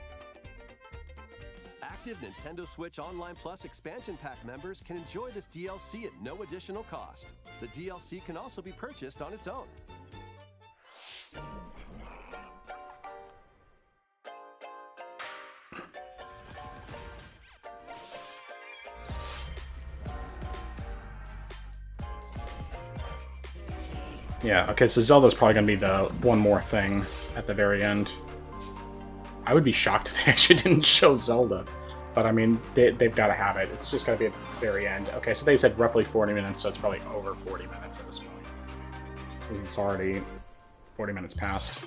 Active Nintendo Switch Online Plus expansion pack members can enjoy this DLC at no additional cost. The DLC can also be purchased on its own. Yeah, okay, so Zelda's probably going to be the one more thing at the very end. I would be shocked if they actually didn't show Zelda. But, I mean, they've got to have it. It's just got to be at the very end. Okay, so they said roughly 40 minutes, so it's probably over 40 minutes at this point. Because it's already 40 minutes past.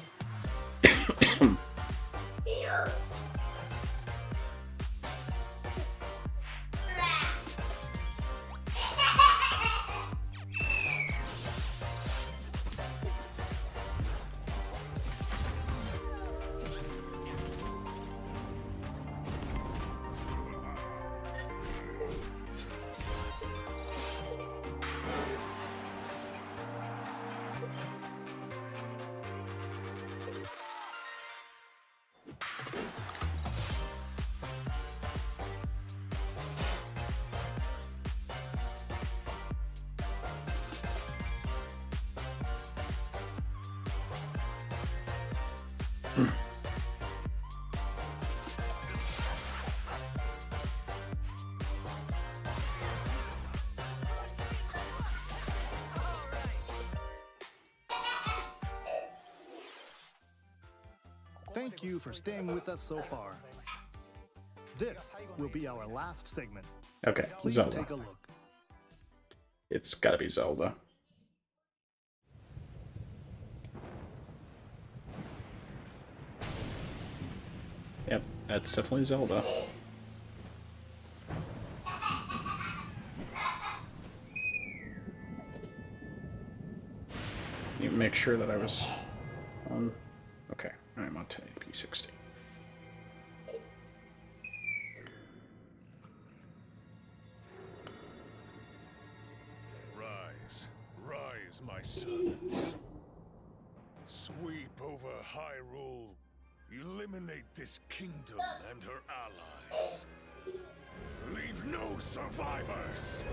Thank you for staying with us so far. This will be our last segment. Okay, Please Zelda. take a look. It's gotta be Zelda. Yep, that's definitely Zelda. You make sure that I was on. Okay, I'm on 1080p 60. Rise, rise, my sons. Sweep over Hyrule. Eliminate this kingdom and her allies. Leave no survivors.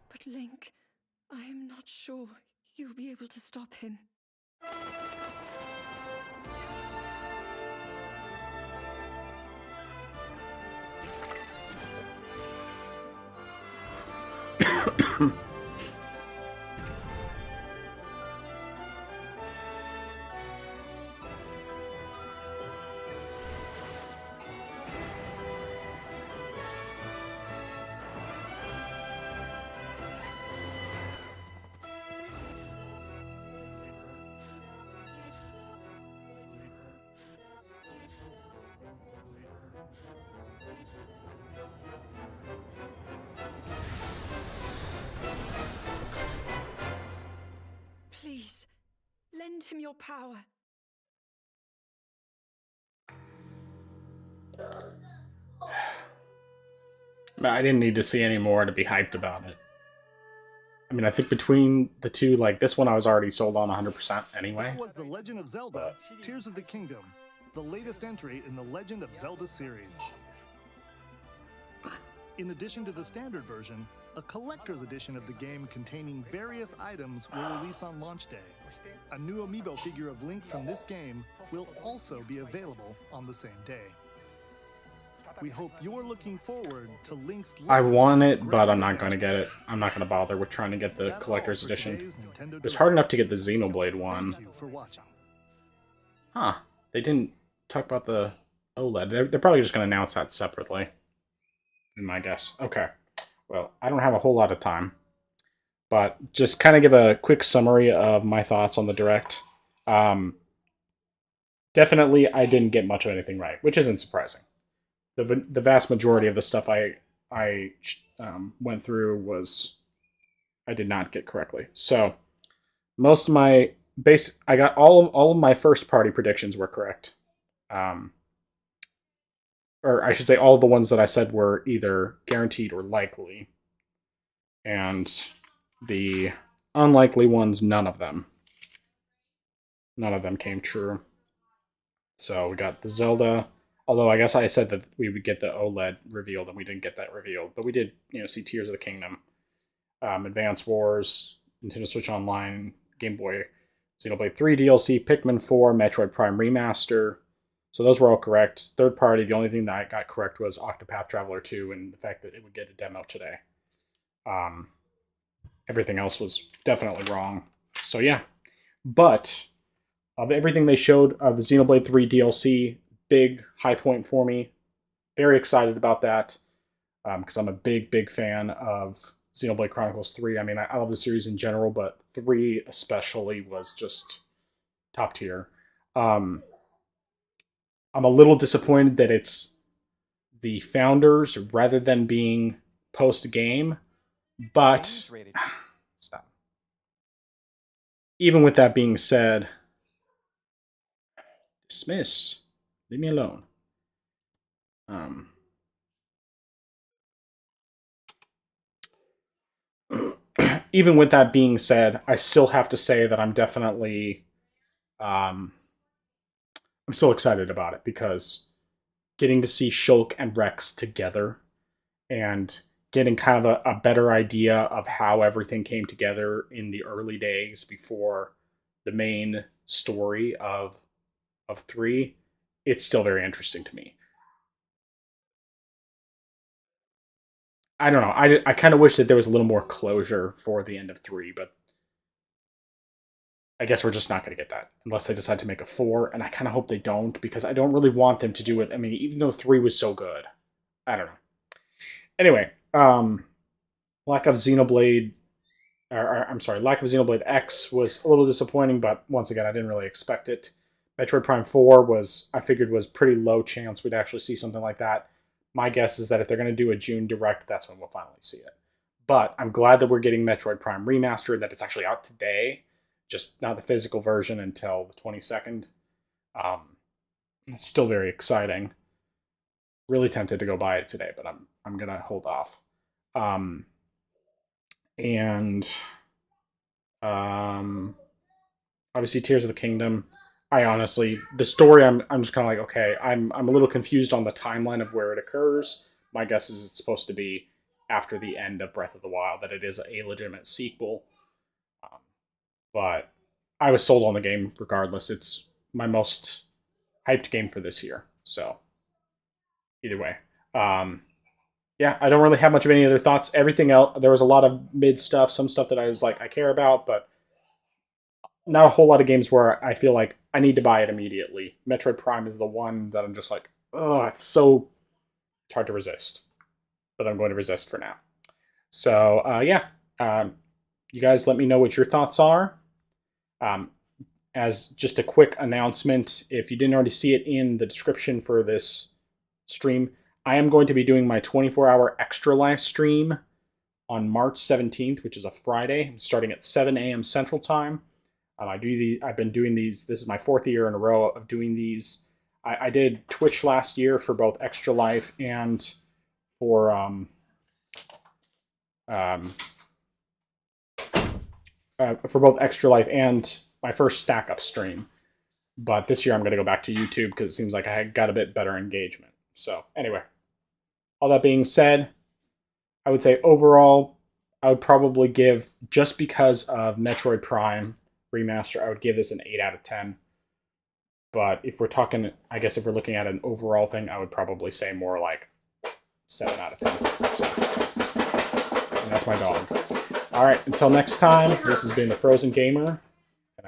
But Link, I am not sure you'll be able to stop him. your power. I didn't need to see any more to be hyped about it. I mean, I think between the two, like this one I was already sold on 100% anyway. That was The Legend of Zelda: Tears of the Kingdom, the latest entry in the Legend of Zelda series. In addition to the standard version, a collector's edition of the game containing various items will release on launch day. A new amiibo figure of Link from this game will also be available on the same day. We hope you're looking forward to Link's... I want it, but I'm not going to get it. I'm not going to bother with trying to get the collector's edition. It was hard enough to get the Xenoblade one. Thank you for watching. Huh. They didn't talk about the OLED. They're probably just going to announce that separately. In my guess. Okay. Well, I don't have a whole lot of time. But just kind of give a quick summary of my thoughts on the Direct. Definitely, I didn't get much of anything right, which isn't surprising. The vast majority of the stuff I went through was I did not get correctly. So most of my I got all of my first party predictions were correct. Or I should say all of the ones that I said were either guaranteed or likely. And the unlikely ones, none of them came true. So we got the Zelda. Although I guess I said that we would get the OLED revealed, and we didn't get that revealed. But we did, see Tears of the Kingdom, Advance Wars, Nintendo Switch Online, Game Boy, Xenoblade 3 DLC, Pikmin 4, Metroid Prime Remaster. So those were all correct. Third party, the only thing that I got correct was Octopath Traveler 2 and the fact that it would get a demo today. Everything else was definitely wrong. So yeah. But of everything they showed, the Xenoblade 3 DLC, big high point for me. Very excited about that because I'm a big fan of Xenoblade Chronicles 3. I mean, I love the series in general, but 3 especially was just top tier. I'm a little disappointed that it's the founders rather than being post-game, but stop. Even with that being said, dismiss. Leave me alone. Even with that being said, I still have to say that I'm definitely, I'm still excited about it because getting to see Shulk and Rex together and getting kind of a better idea of how everything came together in the early days before the main story of 3, it's still very interesting to me. I don't know. I kind of wish that there was a little more closure for the end of 3, but I guess we're just not going to get that unless they decide to make a 4, and I kind of hope they don't because I don't really want them to do it. I mean, even though 3 was so good. I don't know. Anyway, lack of Xenoblade X was a little disappointing, but once again, I didn't really expect it. Metroid Prime 4 I figured was pretty low chance we'd actually see something like that. My guess is that if they're going to do a June Direct, that's when we'll finally see it. But I'm glad that we're getting Metroid Prime Remastered, that it's actually out today, just not the physical version until the 22nd. It's still very exciting. Really tempted to go buy it today, but I'm going to hold off. Obviously Tears of the Kingdom. The story, I'm just kind of like, okay, I'm a little confused on the timeline of where it occurs. My guess is it's supposed to be after the end of Breath of the Wild, that it is a legitimate sequel. But I was sold on the game regardless. It's my most hyped game for this year. So, either way. Yeah, I don't really have much of any other thoughts. Everything else, there was a lot of mid stuff, some stuff that I was like, I care about, but not a whole lot of games where I feel like I need to buy it immediately. Metroid Prime is the one that I'm just like, oh, it's hard to resist. But I'm going to resist for now. So, yeah. You guys let me know what your thoughts are. As just a quick announcement, if you didn't already see it in the description for this stream, I am going to be doing my 24-hour Extra Life stream on March 17th, which is a Friday, starting at 7 a.m. Central Time. I've been doing these. This is my 4th year in a row of doing these. I did Twitch last year for both Extra Life and for both Extra Life and my first Stack Up stream. But this year I'm going to go back to YouTube because it seems like I got a bit better engagement. So anyway, all that being said, I would say overall, I would probably give, just because of Metroid Prime Remaster, I would give this an 8 out of 10. But if we're talking, I guess if we're looking at an overall thing, I would probably say more like 7 out of 10. So, and that's my dog. Alright, until next time, this has been The Frozen Gamer.